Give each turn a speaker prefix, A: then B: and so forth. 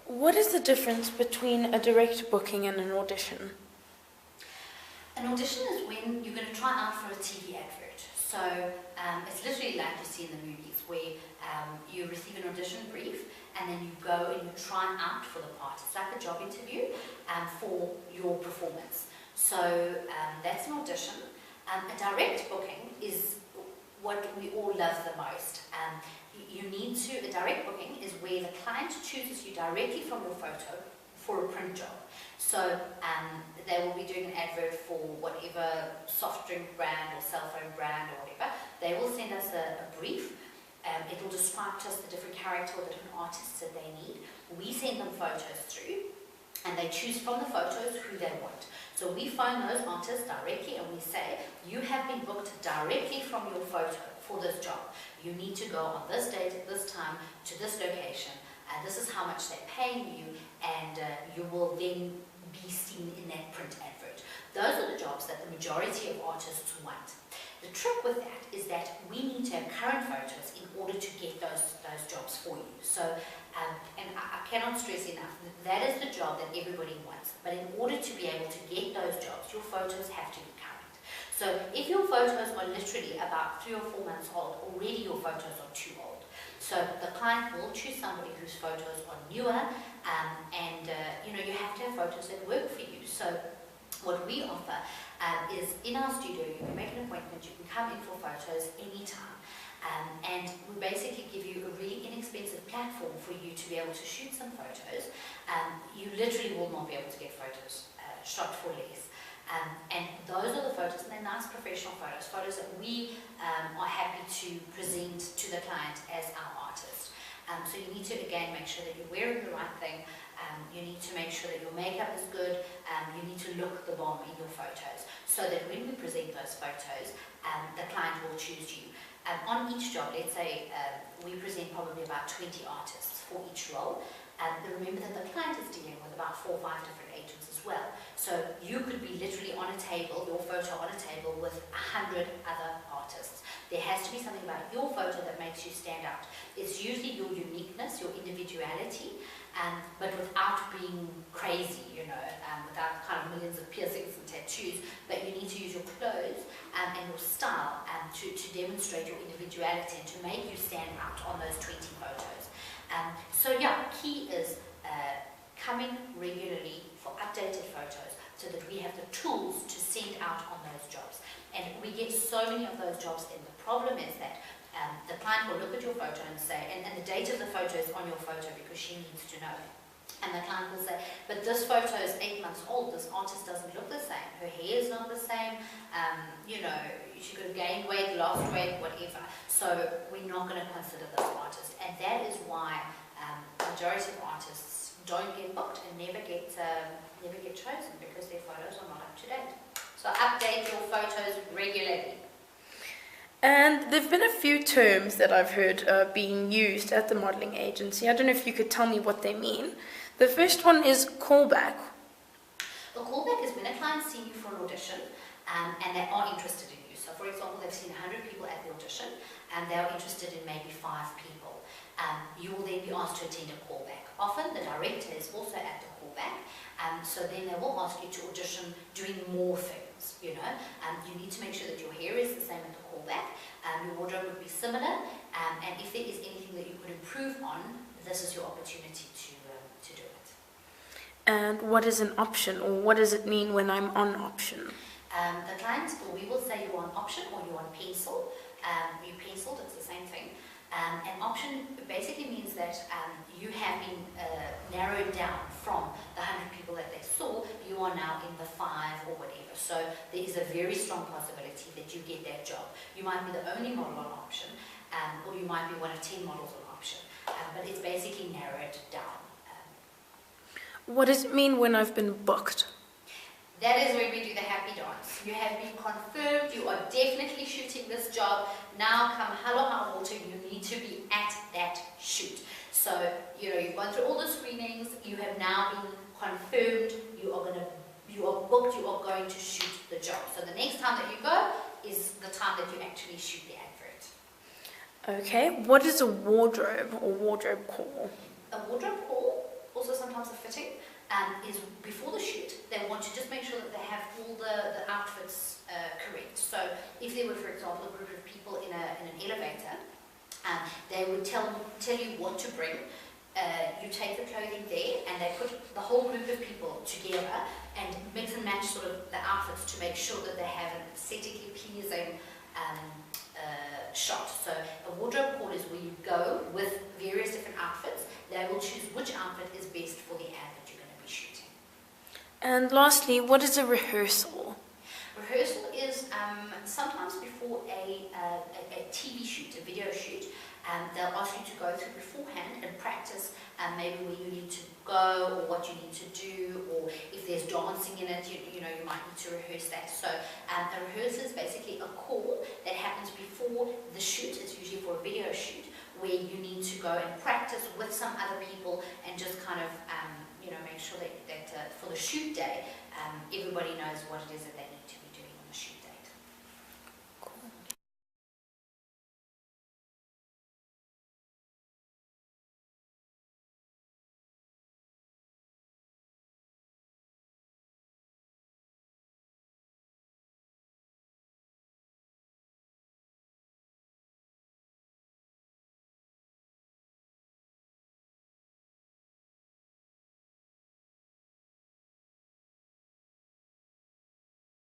A: What is the difference between a direct booking and an audition?
B: An audition is when you're going to try out for a TV advert. So it's literally like you see in the movies where you receive an audition brief and then you go and you try out for the part. It's like a job interview for your performance. So that's an audition. A direct booking is what we all love the most. A direct booking is where the client chooses you directly from your photo for a print job. So they will be doing an advert for whatever soft drink brand or cell phone brand or whatever. They will send us a brief. It will describe to us the different character or the different artists that they need. We send them photos through and they choose from the photos who they want. So we phone those artists directly and we say, you have been booked directly from your photo for this job. You need to go on this date at this time to this location. This is how much they're paying you, and you will then be seen in that print advert. Those are the jobs that the majority of artists want. The trick with that is that we need to have current photos in order to get those jobs for you. So, and I cannot stress enough, that is the job that everybody wants. But in order to be able to get those jobs, your photos have to be current. So if your photos are literally about 3 or 4 months old, already your photos are too old. So the client will choose somebody whose photos are newer, and you have to have photos that work for you. So what we offer is in our studio, you can make an appointment, you can come in for photos anytime. And we basically give you a really inexpensive platform for you to be able to shoot some photos. You literally will not be able to get photos shot for less. And those are the photos, and they're nice professional photos that we are happy to present to the client as our artist. So you need to, again, make sure that you're wearing the right thing. You need to make sure that your makeup is good. You need to look the bomb in your photos, so that when we present those photos, the client will choose you. On each job, let's say we present probably about 20 artists for each role. Remember that the client is dealing with about 4 or 5 different agents as well. So you could be literally on a table, your photo on a table with 100 other artists. There has to be something about your photo that makes you stand out. It's usually your uniqueness, your individuality, but without being crazy, without kind of millions of piercings and tattoos. But you need to use your clothes and your style to demonstrate your individuality and to make you stand out on those 20 photos. Key is coming regularly for updated photos so that we have the tools to send out on those jobs. And we get so many of those jobs in. The problem is that the client will look at your photo and say, and the date of the photo is on your photo because she needs to know. And the client will say, but this photo is 8 months old, this artist doesn't look the same, her hair is not the same, she could have gained weight, lost weight, whatever. So we're not going to consider this artist. And that is why the majority of artists don't get booked and never get chosen, because their photos are not up to date. So update your photos regularly.
A: And there have been a few terms that I've heard being used at the modelling agency. I don't know if you could tell me what they mean. The first one is callback.
B: A callback is when a client's seen you for an audition and they are interested in you. So for example, they've seen 100 people at the audition and they are interested in maybe 5 people. You will then be asked to attend a callback. Often the director is also at the callback, so then they will ask you to audition doing more things, you need to make sure that your hair is the same at the callback, your wardrobe would be similar, and if there is anything that you could improve on, this is your opportunity to do it.
A: And what is an option, or what does it mean when I'm on option?
B: The client, we will say you're on option or you're on pencil. You penciled, it's the same thing. An option basically means that you have been narrowed down from the 100 people that they saw. You are now in the 5 or whatever. So there is a very strong possibility that you get that job. You might be the only model on option, or you might be one of 10 models on option. But it's basically narrowed down.
A: What does it mean when I've been booked?
B: That is when we do the happy dance. You have been confirmed, you are definitely shooting this job. Now come hell or high water, you need to be at that shoot. So, you've gone through all the screenings, you have now been confirmed, you are booked, you are going to shoot the job. So the next time that you go is the time that you actually shoot the advert.
A: Okay, what is a wardrobe or wardrobe call?
B: A wardrobe call, also also sometimes a fitting, is before the shoot, they want to just make sure that they have all the outfits correct. So if there were, for example, a group of people in an elevator, they would tell you what to bring. You take the clothing there, and they put the whole group of people together and mix and match sort of the outfits to make sure that they have an aesthetically pleasing shot. So a wardrobe call is where you go with various different outfits. They will choose which outfit is best for the ad that you're going to be shooting.
A: And lastly, what is a rehearsal?
B: Rehearsal is sometimes before a TV shoot, a video shoot. They'll ask you to go through beforehand and practice maybe where you need to go, or what you need to do, or if there's dancing in it, you know, you might need to rehearse that. So a rehearsal is basically a call that happens before the shoot. It's usually for a video shoot, where you need to go and practice with some other people and just kind of you know, make sure that for the shoot day everybody knows what it is that they need to be